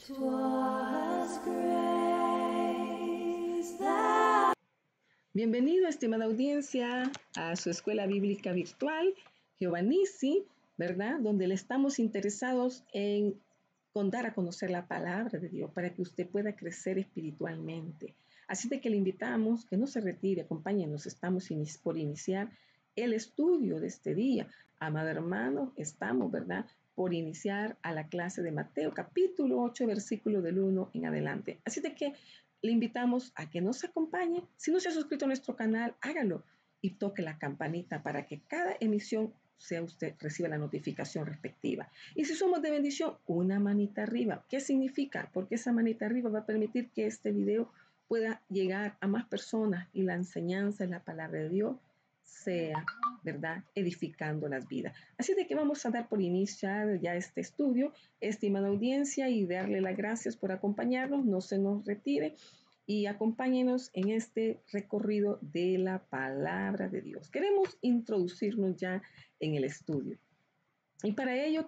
'Twas grace that... Bienvenido, estimada audiencia, a su escuela bíblica virtual, Giovanisi, ¿verdad? Donde le estamos interesados en dar a conocer la palabra de Dios para que usted pueda crecer espiritualmente. Así de que le invitamos que no se retire, acompáñenos, estamos por iniciar el estudio de este día. Amado hermano, estamos, ¿verdad?, por iniciar a la clase de Mateo, capítulo 8, versículo del 1 en adelante. Así de que le invitamos a que nos acompañe. Si no se ha suscrito a nuestro canal, hágalo y toque la campanita para que cada emisión usted reciba la notificación respectiva. Y si somos de bendición, una manita arriba. ¿Qué significa? Porque esa manita arriba va a permitir que este video pueda llegar a más personas y la enseñanza en la palabra de Dios sea, ¿verdad?, edificando las vidas. Así de que vamos a dar por iniciar ya este estudio, estimada audiencia, y darle las gracias por acompañarnos. No se nos retire y acompáñenos en este recorrido de la palabra de Dios. Queremos introducirnos ya en el estudio. Y para ello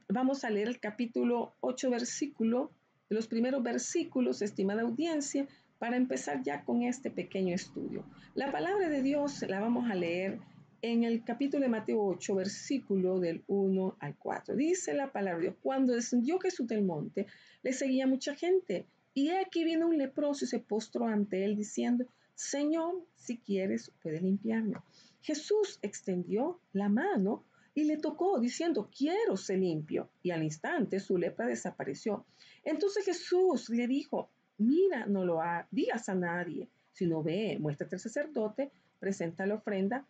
vamos a leer el capítulo 8, versículo, los primeros versículos, estimada audiencia, para empezar ya con este pequeño estudio. La palabra de Dios la vamos a leer en el capítulo de Mateo 8, versículo del 1 al 4. Dice la palabra de Dios: cuando descendió Jesús del monte, le seguía mucha gente. Y aquí vino un leproso y se postró ante él diciendo: Señor, si quieres, puedes limpiarme. Jesús extendió la mano y le tocó, diciendo: quiero ser limpio. Y al instante su lepra desapareció. Entonces Jesús le dijo: mira, no lo digas a nadie, sino ve, muéstrate al sacerdote, presenta la ofrenda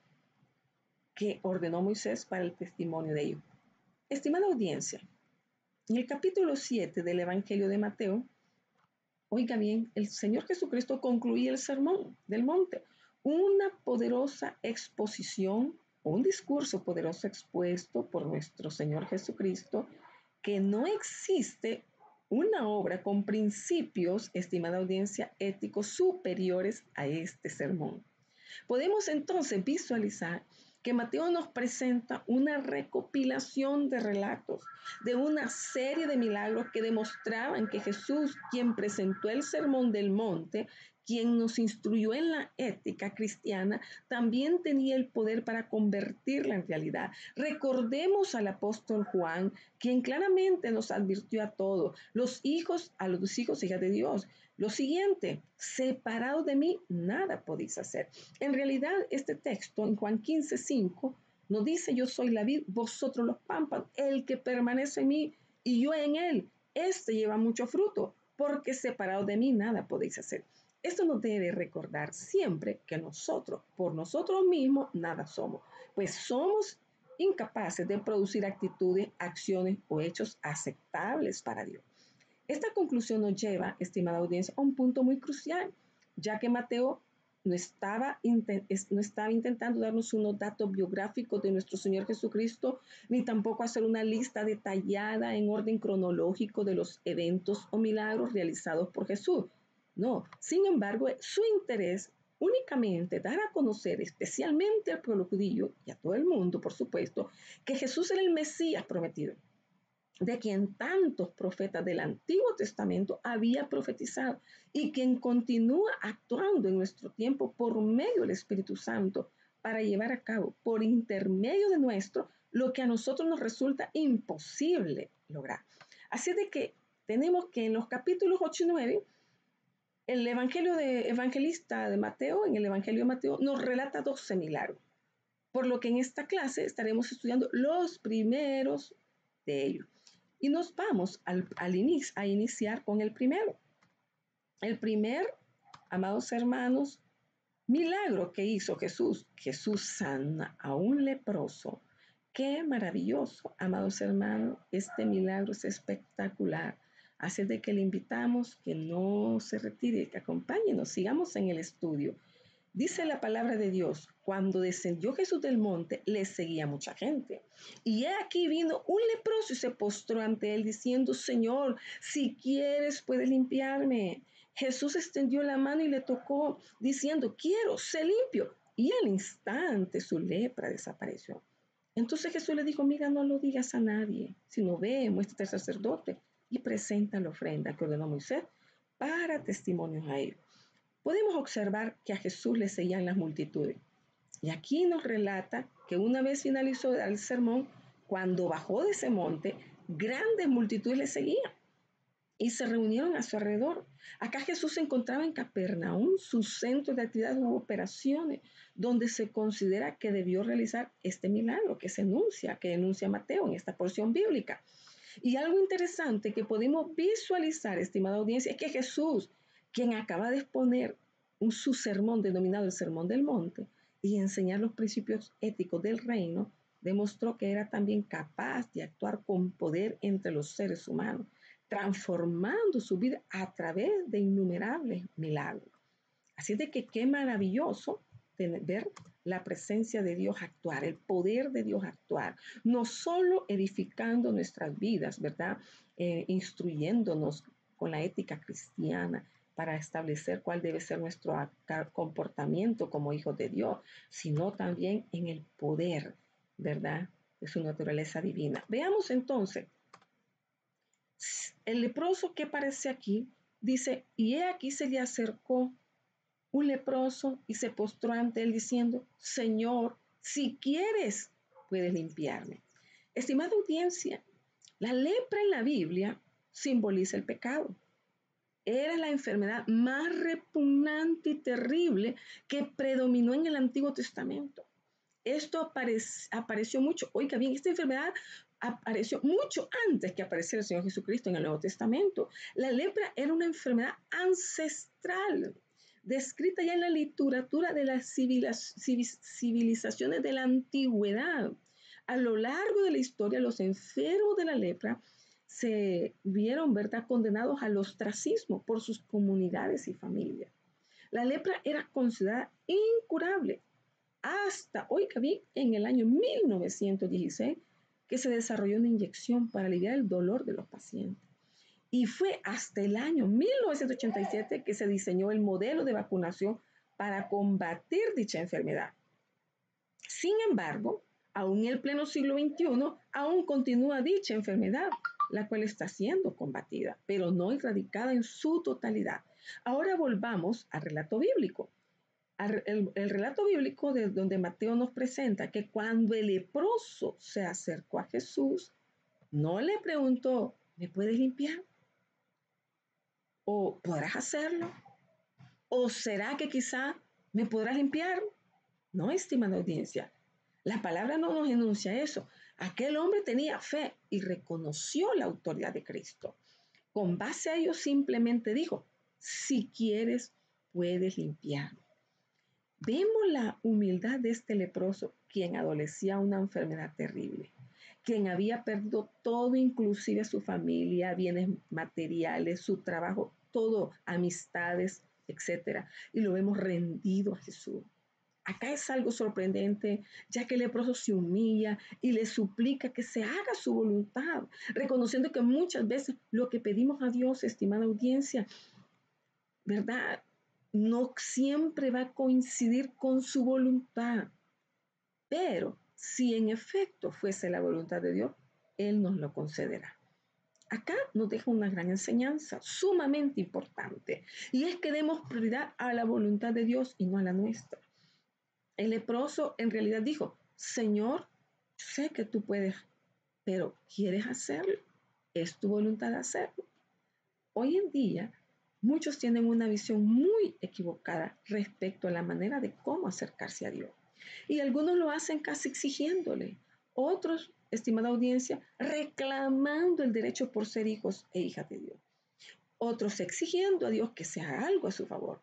que ordenó Moisés para el testimonio de ellos. Estimada audiencia, en el capítulo 7 del Evangelio de Mateo, oiga bien, el Señor Jesucristo concluía el sermón del monte, una poderosa exposición, un discurso poderoso expuesto por nuestro Señor Jesucristo, que no existe una obra con principios, estimada audiencia, éticos superiores a este sermón. Podemos entonces visualizar que Mateo nos presenta una recopilación de relatos de una serie de milagros que demostraban que Jesús, quien presentó el Sermón del Monte, quien nos instruyó en la ética cristiana, también tenía el poder para convertirla en realidad. Recordemos al apóstol Juan, quien claramente nos advirtió a todos, a los hijos, hijas de Dios, lo siguiente: separados de mí, nada podéis hacer. En realidad, este texto en Juan 15:5 nos dice: yo soy la vid, vosotros los pámpanos. El que permanece en mí y yo en él, este lleva mucho fruto, porque separados de mí nada podéis hacer. Esto nos debe recordar siempre que nosotros, por nosotros mismos, nada somos, pues somos incapaces de producir actitudes, acciones o hechos aceptables para Dios. Esta conclusión nos lleva, estimada audiencia, a un punto muy crucial, ya que Mateo no estaba intentando darnos unos datos biográficos de nuestro Señor Jesucristo, ni tampoco hacer una lista detallada en orden cronológico de los eventos o milagros realizados por Jesús. No, sin embargo, su interés únicamente dar a conocer, especialmente al pueblo judío y a todo el mundo, por supuesto, que Jesús era el Mesías prometido, de quien tantos profetas del Antiguo Testamento había profetizado y quien continúa actuando en nuestro tiempo por medio del Espíritu Santo para llevar a cabo por intermedio de nuestro lo que a nosotros nos resulta imposible lograr. Así de que tenemos que en los capítulos 8 y 9, el evangelista de Mateo, en el Evangelio de Mateo, nos relata 12 milagros, por lo que en esta clase estaremos estudiando los primeros de ellos. Y nos vamos a iniciar con el primero. El primer, amados hermanos, milagro que hizo Jesús. Jesús sana a un leproso. Qué maravilloso, amados hermanos. Este milagro es espectacular. Así de que le invitamos que no se retire, que acompáñenos, sigamos en el estudio. Dice la palabra de Dios: cuando descendió Jesús del monte, le seguía mucha gente. Y he aquí vino un leproso y se postró ante él diciendo: Señor, si quieres, puedes limpiarme. Jesús extendió la mano y le tocó, diciendo: quiero, sé limpio. Y al instante su lepra desapareció. Entonces Jesús le dijo: mira, no lo digas a nadie, sino ve, muéstrate al sacerdote, y presenta la ofrenda que ordenó Moisés para testimonios a ellos. Podemos observar que a Jesús le seguían las multitudes. Y aquí nos relata que una vez finalizó el sermón, cuando bajó de ese monte, grandes multitudes le seguían y se reunieron a su alrededor. Acá Jesús se encontraba en Capernaum, su centro de actividades u operaciones, donde se considera que debió realizar este milagro que denuncia Mateo en esta porción bíblica. Y algo interesante que podemos visualizar, estimada audiencia, es que Jesús, quien acaba de exponer su sermón denominado el Sermón del Monte y enseñar los principios éticos del reino, demostró que era también capaz de actuar con poder entre los seres humanos, transformando su vida a través de innumerables milagros. Así de que qué maravilloso ver la presencia de Dios actuar, el poder de Dios actuar, no solo edificando nuestras vidas, ¿verdad? Instruyéndonos con la ética cristiana para establecer cuál debe ser nuestro comportamiento como hijos de Dios, sino también en el poder, ¿verdad? De su naturaleza divina. Veamos entonces, el leproso que aparece aquí dice, y he aquí se le acercó un leproso y se postró ante él diciendo, Señor, si quieres, puedes limpiarme. Estimada audiencia, la lepra en la Biblia simboliza el pecado. Era la enfermedad más repugnante y terrible que predominó en el Antiguo Testamento. Esto apareció mucho, oiga bien, esta enfermedad apareció mucho antes que apareciera el Señor Jesucristo en el Nuevo Testamento. La lepra era una enfermedad ancestral, descrita ya en la literatura de las civilizaciones de la antigüedad. A lo largo de la historia, los enfermos de la lepra se vieron, ¿verdad?, condenados al ostracismo por sus comunidades y familias. La lepra era considerada incurable hasta, oiga bien, en el año 1916 que se desarrolló una inyección para aliviar el dolor de los pacientes. Y fue hasta el año 1987 que se diseñó el modelo de vacunación para combatir dicha enfermedad. Sin embargo, aún en el pleno siglo XXI, aún continúa dicha enfermedad, la cual está siendo combatida, pero no erradicada en su totalidad. Ahora volvamos al relato bíblico. El relato bíblico de donde Mateo nos presenta que cuando el leproso se acercó a Jesús, no le preguntó, ¿me puedes limpiar? ¿O podrás hacerlo? ¿O será que quizá me podrás limpiar? No, estimada audiencia, la palabra no nos enuncia eso. Aquel hombre tenía fe y reconoció la autoridad de Cristo. Con base a ello simplemente dijo, si quieres, puedes limpiarme. Vemos la humildad de este leproso, quien adolecía una enfermedad terrible, quien había perdido todo, inclusive su familia, bienes materiales, su trabajo, todo, amistades, etcétera. Y lo vemos rendido a Jesús. Acá es algo sorprendente, ya que el leproso se humilla y le suplica que se haga su voluntad, reconociendo que muchas veces lo que pedimos a Dios, estimada audiencia, ¿verdad?, no siempre va a coincidir con su voluntad. Pero si en efecto fuese la voluntad de Dios, Él nos lo concederá. Acá nos deja una gran enseñanza, sumamente importante, y es que demos prioridad a la voluntad de Dios y no a la nuestra. El leproso en realidad dijo, Señor, sé que tú puedes, pero ¿quieres hacerlo? ¿Es tu voluntad hacerlo? Hoy en día, muchos tienen una visión muy equivocada respecto a la manera de cómo acercarse a Dios. Y algunos lo hacen casi exigiéndole. Otros, estimada audiencia, reclamando el derecho por ser hijos e hijas de Dios. Otros exigiendo a Dios que se haga algo a su favor.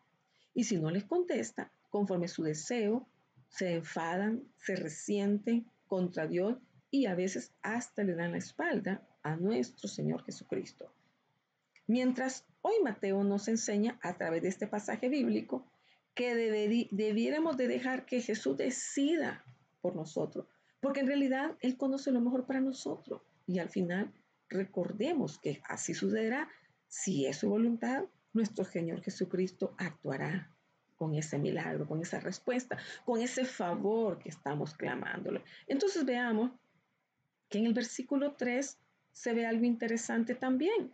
Y si no les contesta, conforme su deseo, se enfadan, se resienten contra Dios y a veces hasta le dan la espalda a nuestro Señor Jesucristo. Mientras hoy Mateo nos enseña a través de este pasaje bíblico que debiéramos de dejar que Jesús decida por nosotros, porque en realidad Él conoce lo mejor para nosotros y al final recordemos que así sucederá. Si es su voluntad, nuestro Señor Jesucristo actuará con ese milagro, con esa respuesta, con ese favor que estamos clamándole. Entonces veamos que en el versículo 3 se ve algo interesante también.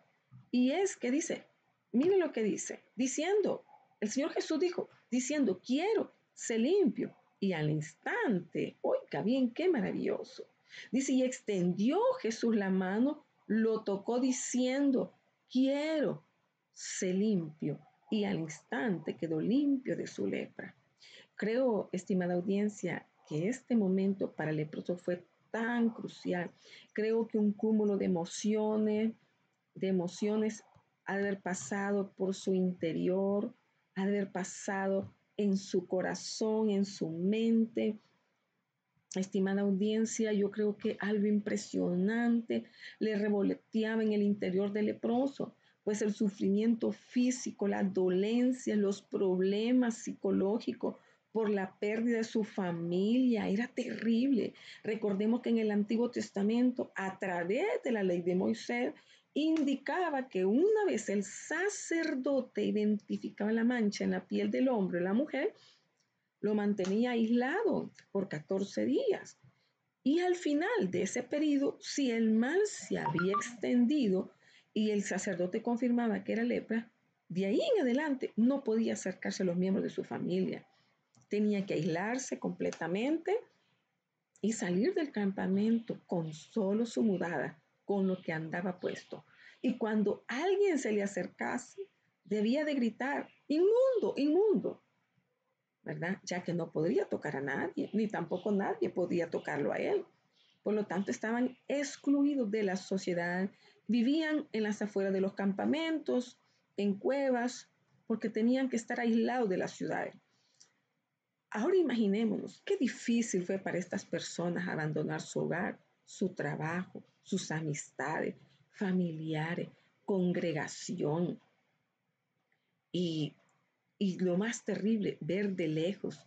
Y es que dice, mire lo que dice, diciendo, el Señor Jesús dijo, diciendo, quiero, sé limpio. Y al instante, oiga bien, qué maravilloso. Dice, y extendió Jesús la mano, lo tocó diciendo, quiero, sé limpio. Y al instante quedó limpio de su lepra. Creo, estimada audiencia, que este momento para el leproso fue tan crucial. Creo que un cúmulo de emociones ha de haber pasado por su interior, ha de haber pasado en su corazón, en su mente. Estimada audiencia, yo creo que algo impresionante le revoloteaba en el interior del leproso, pues el sufrimiento físico, la dolencia, los problemas psicológicos por la pérdida de su familia era terrible. Recordemos que en el Antiguo Testamento, a través de la ley de Moisés, indicaba que una vez el sacerdote identificaba la mancha en la piel del hombre o la mujer, lo mantenía aislado por 14 días. Y al final de ese periodo, si el mal se había extendido y el sacerdote confirmaba que era lepra, de ahí en adelante no podía acercarse a los miembros de su familia. Tenía que aislarse completamente y salir del campamento con solo su mudada, con lo que andaba puesto. Y cuando alguien se le acercase, debía de gritar, inmundo, inmundo, ¿verdad? Ya que no podría tocar a nadie, ni tampoco nadie podía tocarlo a él. Por lo tanto, estaban excluidos de la sociedad, vivían en las afueras de los campamentos, en cuevas, porque tenían que estar aislados de las ciudades. Ahora imaginémonos qué difícil fue para estas personas abandonar su hogar, su trabajo, sus amistades, familiares, congregación y y lo más terrible, ver de lejos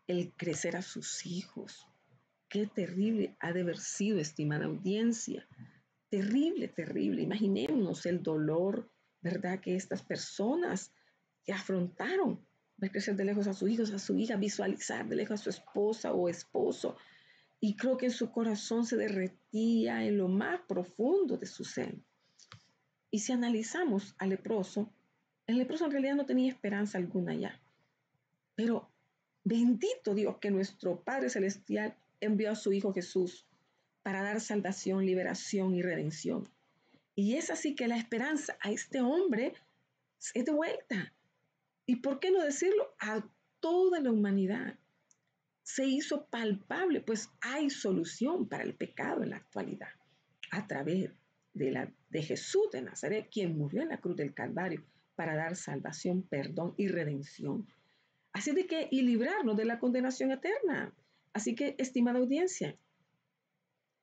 el crecer a sus hijos. Qué terrible ha de haber sido, estimada audiencia. Terrible, terrible. Imaginémonos el dolor, ¿verdad? Que estas personas que afrontaron, ver crecer de lejos a sus hijos, a su hija, visualizar de lejos a su esposa o esposo. Y creo que en su corazón se derretía en lo más profundo de su ser. Y si analizamos al leproso, el leproso en realidad no tenía esperanza alguna ya. Pero bendito Dios que nuestro Padre Celestial envió a su Hijo Jesús para dar salvación, liberación y redención. Y es así que la esperanza a este hombre es de vuelta. ¿Y por qué no decirlo? A toda la humanidad. Se hizo palpable, pues hay solución para el pecado en la actualidad a través de Jesús de Nazaret, quien murió en la cruz del Calvario para dar salvación, perdón y redención. Así de que, y librarnos de la condenación eterna. Así que, estimada audiencia,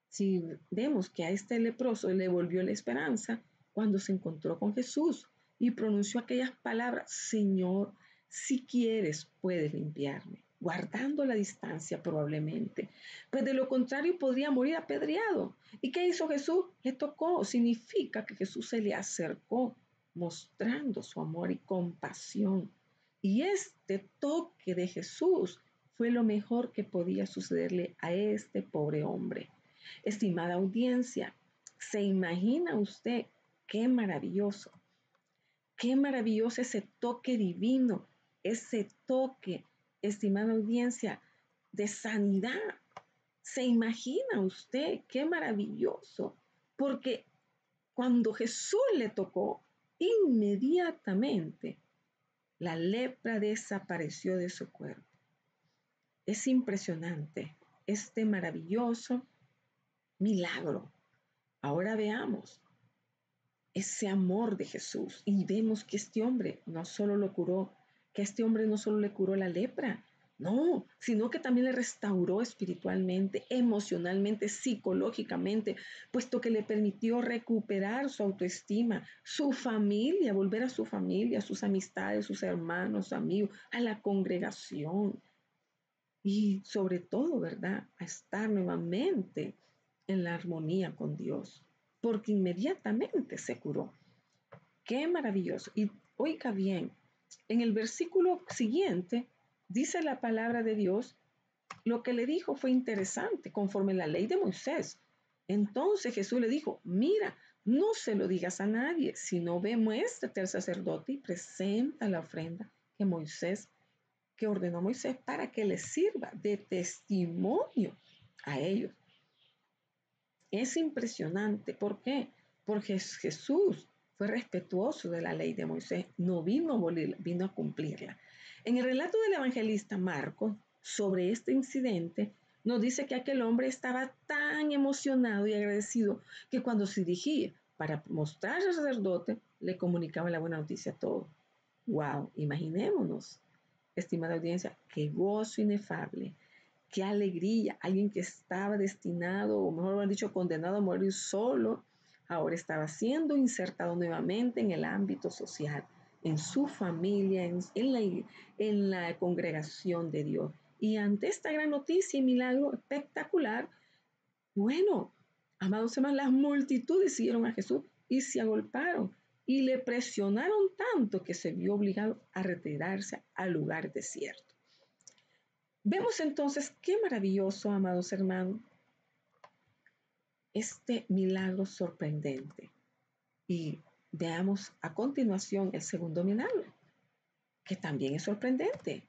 si vemos que a este leproso le volvió la esperanza cuando se encontró con Jesús y pronunció aquellas palabras, Señor, si quieres, puedes limpiarme, guardando la distancia probablemente, pues de lo contrario podría morir apedreado. ¿Y qué hizo Jesús? Le tocó, significa que Jesús se le acercó, mostrando su amor y compasión. Y este toque de Jesús fue lo mejor que podía sucederle a este pobre hombre. Estimada audiencia, ¿se imagina usted qué maravilloso ese toque divino, ese toque, estimada audiencia, de sanidad? ¿Se imagina usted qué maravilloso? Porque cuando Jesús le tocó, inmediatamente la lepra desapareció de su cuerpo. Es impresionante este maravilloso milagro. Ahora veamos ese amor de Jesús y vemos que este hombre no solo lo curó, que este hombre no solo le curó la lepra, no, sino que también le restauró espiritualmente, emocionalmente, psicológicamente, puesto que le permitió recuperar su autoestima, su familia, volver a su familia, a sus amistades, sus hermanos, amigos, a la congregación y sobre todo, ¿verdad?, a estar nuevamente en la armonía con Dios, porque inmediatamente se curó. Qué maravilloso. Y oiga bien, en el versículo siguiente dice la palabra de Dios, lo que le dijo fue interesante, conforme la ley de Moisés. Entonces Jesús le dijo, mira, no se lo digas a nadie, sino ve, muéstrate al sacerdote y presenta la ofrenda que ordenó Moisés para que les sirva de testimonio a ellos. Es impresionante. ¿Por qué? Porque Jesús fue respetuoso de la ley de Moisés, no vino a abolirla, vino a cumplirla. En el relato del evangelista Marcos sobre este incidente, nos dice que aquel hombre estaba tan emocionado y agradecido que cuando se dirigía para mostrar al sacerdote, le comunicaba la buena noticia a todos. ¡Wow! Imaginémonos, estimada audiencia, qué gozo inefable, qué alegría. Alguien que estaba destinado, o mejor dicho, condenado a morir solo, ahora estaba siendo insertado nuevamente en el ámbito social, en su familia, en la congregación de Dios. Y ante esta gran noticia y milagro espectacular, bueno, amados hermanos, las multitudes siguieron a Jesús y se agolparon y le presionaron tanto que se vio obligado a retirarse al lugar desierto. Vemos entonces qué maravilloso, amados hermanos, este milagro sorprendente. Y veamos a continuación el segundo milagro, que también es sorprendente,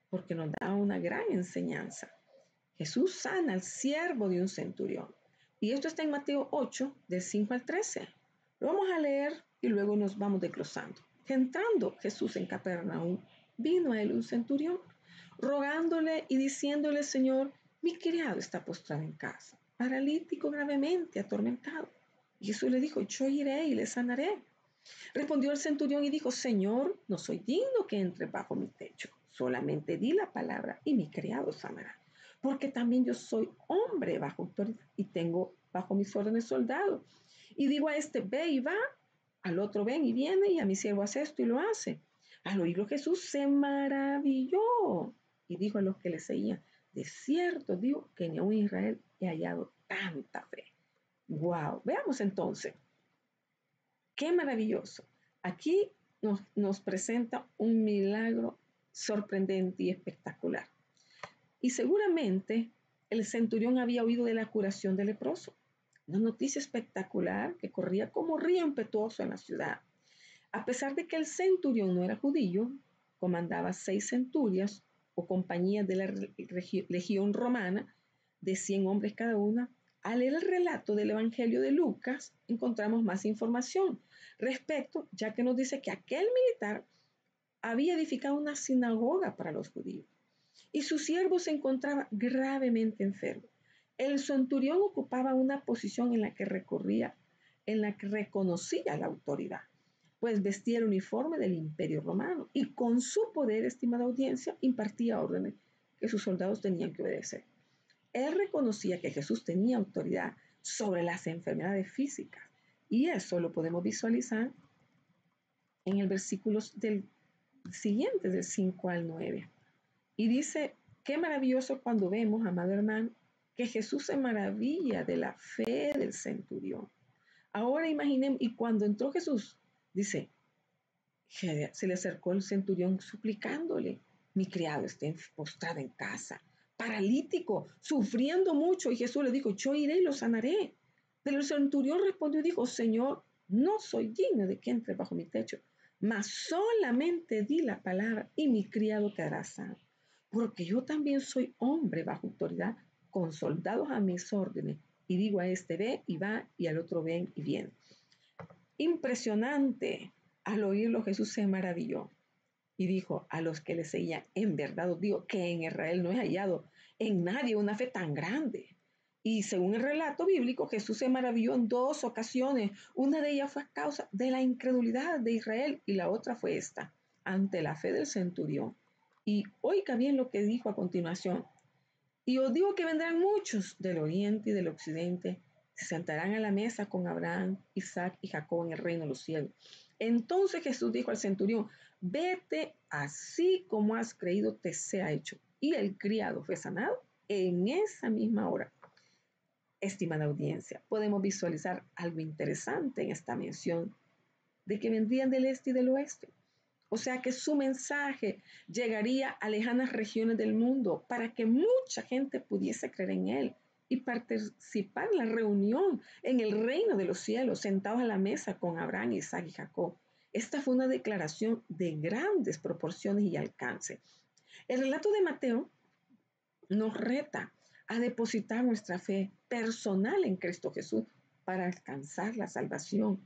porque nos da una gran enseñanza. Jesús sana al siervo de un centurión. Y esto está en Mateo 8, del 5 al 13. Lo vamos a leer y luego nos vamos desglosando. Entrando Jesús en Capernaum, vino a él un centurión, rogándole y diciéndole, Señor, mi criado está postrado en casa, paralítico gravemente atormentado. Y Jesús le dijo, yo iré y le sanaré. Respondió el centurión y dijo, Señor, no soy digno que entre bajo mi techo. Solamente di la palabra y mi criado sanará. Porque también yo soy hombre bajo autoridad y tengo bajo mis órdenes soldados. Y digo a este, ve y va, al otro ven y viene, y a mi siervo hace esto y lo hace. Al oírlo Jesús se maravilló y dijo a los que le seguían, de cierto digo que ni aún en Israel he hallado tanta fe. Wow, veamos entonces. Qué maravilloso. Aquí nos presenta un milagro sorprendente y espectacular. Y seguramente el centurión había oído de la curación del leproso. Una noticia espectacular que corría como río impetuoso en la ciudad. A pesar de que el centurión no era judío, comandaba 6 centurias o compañías de la legión romana de 100 hombres cada una. Al leer el relato del Evangelio de Lucas, encontramos más información respecto, ya que nos dice que aquel militar había edificado una sinagoga para los judíos y su siervo se encontraba gravemente enfermo. El centurión ocupaba una posición en la que reconocía la autoridad, pues vestía el uniforme del Imperio Romano y con su poder, estimada audiencia, impartía órdenes que sus soldados tenían que obedecer. Él reconocía que Jesús tenía autoridad sobre las enfermedades físicas y eso lo podemos visualizar en el versículo del siguiente, del 5 al 9. Y dice, qué maravilloso cuando vemos, amado hermano, que Jesús se maravilla de la fe del centurión. Ahora imaginemos, y cuando entró Jesús, dice, se le acercó el centurión suplicándole, mi criado está postrado en casa, paralítico, sufriendo mucho, y Jesús le dijo, yo iré y lo sanaré. Pero el centurión respondió y dijo, Señor, no soy digno de que entre bajo mi techo, mas solamente di la palabra y mi criado quedará sano. Porque yo también soy hombre bajo autoridad, con soldados a mis órdenes, y digo a este ve y va, y al otro ven y viene. Impresionante. Al oírlo Jesús se maravilló y dijo a los que le seguían, en verdad os digo que en Israel no he hallado en nadie una fe tan grande. Y según el relato bíblico, Jesús se maravilló en 2 ocasiones. Una de ellas fue a causa de la incredulidad de Israel y la otra fue esta, ante la fe del centurión. Y oiga bien lo que dijo a continuación. Y os digo que vendrán muchos del oriente y del occidente, se sentarán a la mesa con Abraham, Isaac y Jacob en el reino de los cielos. Entonces Jesús dijo al centurión, vete, así como has creído te sea hecho. Y el criado fue sanado en esa misma hora. Estimada audiencia, podemos visualizar algo interesante en esta mención de que vendrían del este y del oeste. O sea que su mensaje llegaría a lejanas regiones del mundo para que mucha gente pudiese creer en él y participar en la reunión en el reino de los cielos, sentados a la mesa con Abraham, Isaac y Jacob. Esta fue una declaración de grandes proporciones y alcance. El relato de Mateo nos reta a depositar nuestra fe personal en Cristo Jesús para alcanzar la salvación,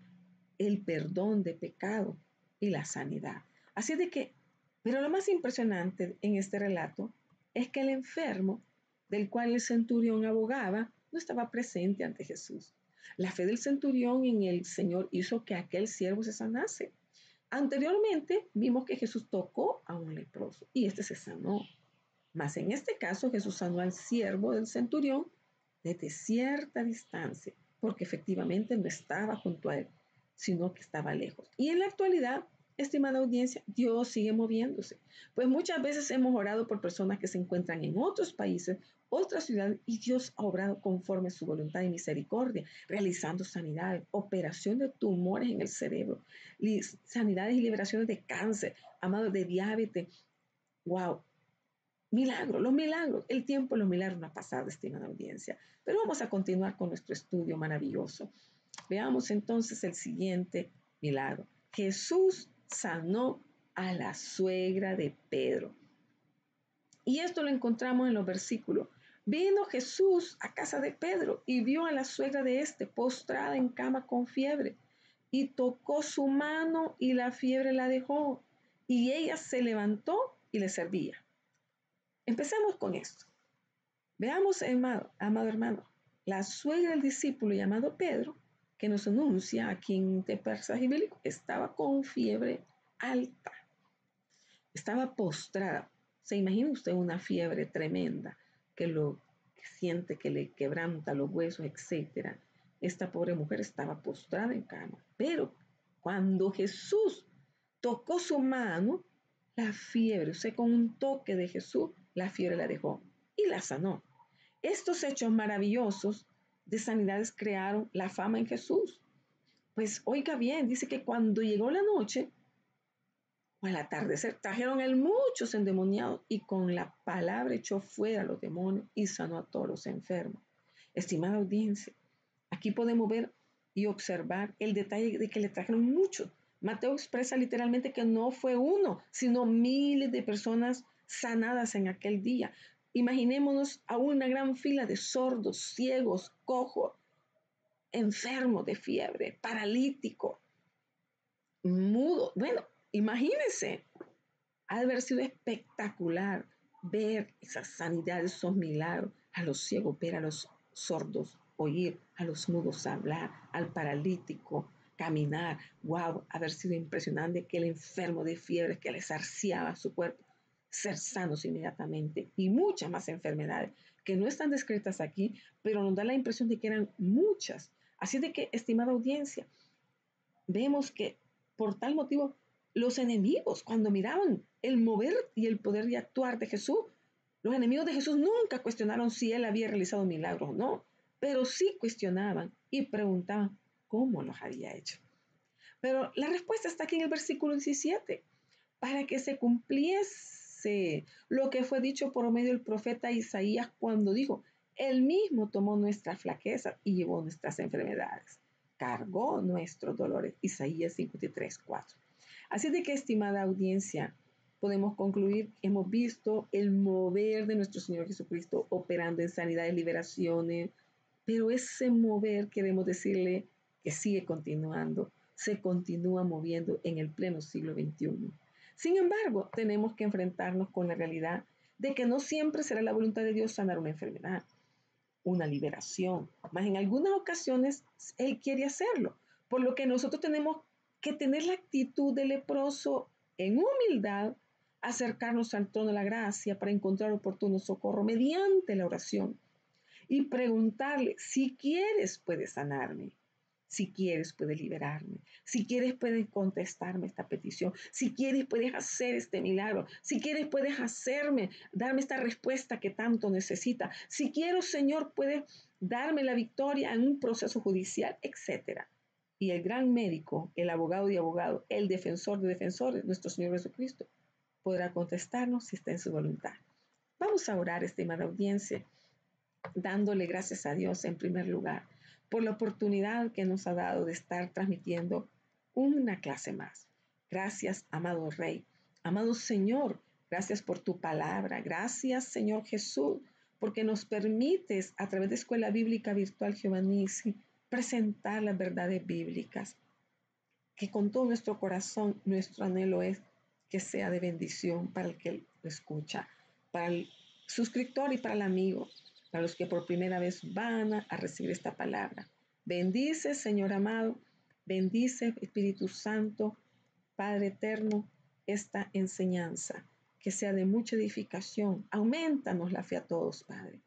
el perdón de pecado y la sanidad. Así de que, pero lo más impresionante en este relato es que el enfermo del cual el centurión abogaba no estaba presente ante Jesús. La fe del centurión en el Señor hizo que aquel siervo se sanase. Anteriormente vimos que Jesús tocó a un leproso y este se sanó. Mas en este caso Jesús sanó al siervo del centurión desde cierta distancia, porque efectivamente no estaba junto a él, sino que estaba lejos. Y en la actualidad, estimada audiencia, Dios sigue moviéndose. Pues muchas veces hemos orado por personas que se encuentran en otros países, otras ciudades, y Dios ha obrado conforme a su voluntad y misericordia, realizando sanidades, operación de tumores en el cerebro, sanidades y liberaciones de cáncer, amados, de diabetes. Wow, milagros, los milagros, el tiempo de los milagros no ha pasado, estimada audiencia. Pero vamos a continuar con nuestro estudio maravilloso. Veamos entonces el siguiente milagro. Jesús sanó a la suegra de Pedro. Y esto lo encontramos en los versículos. Vino Jesús a casa de Pedro y vio a la suegra de este postrada en cama con fiebre. Y tocó su mano y la fiebre la dejó. Y ella se levantó y le servía. Empecemos con esto. Veamos, amado hermano, la suegra del discípulo llamado Pedro, que nos anuncia aquí en este pasaje bíblico, estaba con fiebre alta, estaba postrada. ¿Se imagina usted una fiebre tremenda que lo siente, que le quebranta los huesos, etcétera? Esta pobre mujer estaba postrada en cama, pero cuando Jesús tocó su mano, la fiebre, o sea, con un toque de Jesús, la fiebre la dejó y la sanó. Estos hechos maravillosos de sanidades crearon la fama en Jesús. Pues oiga bien, dice que cuando llegó la noche o al atardecer, trajeron a él muchos endemoniados y con la palabra echó fuera a los demonios y sanó a todos los enfermos. Estimada audiencia, aquí podemos ver y observar el detalle de que le trajeron muchos. Mateo expresa literalmente que no fue uno, sino miles de personas sanadas en aquel día. Imaginémonos a una gran fila de sordos, ciegos, cojos, enfermos de fiebre, paralíticos, mudos. Bueno, imagínense, ha de haber sido espectacular ver esas sanidades, esos milagros, a los ciegos ver, a los sordos oír, a los mudos hablar, al paralítico caminar. Wow, haber sido impresionante que el enfermo de fiebre que les arciaba su cuerpo, ser sanos inmediatamente y muchas más enfermedades que no están descritas aquí, pero nos da la impresión de que eran muchas. Así de que, estimada audiencia, vemos que por tal motivo los enemigos, cuando miraban el mover y el poder y actuar de Jesús, los enemigos de Jesús nunca cuestionaron si él había realizado milagros o no, pero sí cuestionaban y preguntaban cómo los había hecho. Pero la respuesta está aquí en el versículo 17, para que se cumpliese lo que fue dicho por medio del profeta Isaías cuando dijo, él mismo tomó nuestra flaqueza y llevó nuestras enfermedades, cargó nuestros dolores. Isaías 53:4. Así de que, estimada audiencia, podemos concluir, hemos visto el mover de nuestro Señor Jesucristo operando en sanidades, liberaciones, pero ese mover queremos decirle que sigue continuando, se continúa moviendo en el pleno siglo XXI. Sin embargo, tenemos que enfrentarnos con la realidad de que no siempre será la voluntad de Dios sanar una enfermedad, una liberación, más en algunas ocasiones Él quiere hacerlo, por lo que nosotros tenemos que tener la actitud del leproso en humildad, acercarnos al trono de la gracia para encontrar oportuno socorro mediante la oración y preguntarle, si quieres puedes sanarme, si quieres puedes liberarme, si quieres puedes contestarme esta petición, si quieres puedes hacer este milagro, si quieres puedes hacerme, darme esta respuesta que tanto necesita, si quiero Señor puedes darme la victoria en un proceso judicial, etcétera. Y el gran médico, el abogado de abogados, el defensor de defensores, nuestro Señor Jesucristo, podrá contestarnos si está en su voluntad. Vamos a orar, estimada audiencia. dándole gracias a Dios en primer lugar por la oportunidad que nos ha dado de estar transmitiendo una clase más. Gracias, amado Rey, amado Señor, gracias por tu palabra. Gracias, Señor Jesús, porque nos permites a través de Escuela Bíblica Virtual Giovannici presentar las verdades bíblicas, que con todo nuestro corazón, nuestro anhelo es que sea de bendición para el que lo escucha, para el suscriptor y para el amigo, para los que por primera vez van a recibir esta palabra. Bendice, Señor amado, bendice, Espíritu Santo, Padre eterno, esta enseñanza, que sea de mucha edificación. Aumentanos la fe a todos, Padre,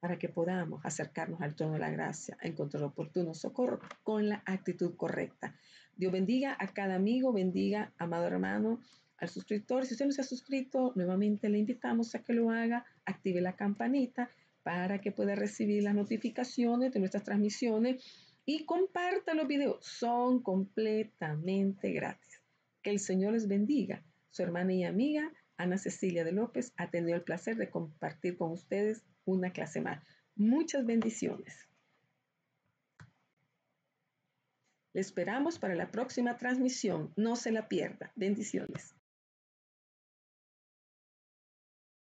para que podamos acercarnos al trono de la gracia, a encontrar oportuno socorro con la actitud correcta. Dios bendiga a cada amigo, bendiga, amado hermano, al suscriptor. Si usted no se ha suscrito, nuevamente le invitamos a que lo haga, active la campanita para que pueda recibir las notificaciones de nuestras transmisiones y comparta los videos. Son completamente gratis. Que el Señor les bendiga. Su hermana y amiga Ana Cecilia de López ha tenido el placer de compartir con ustedes una clase más. Muchas bendiciones. Le esperamos para la próxima transmisión. No se la pierda. Bendiciones.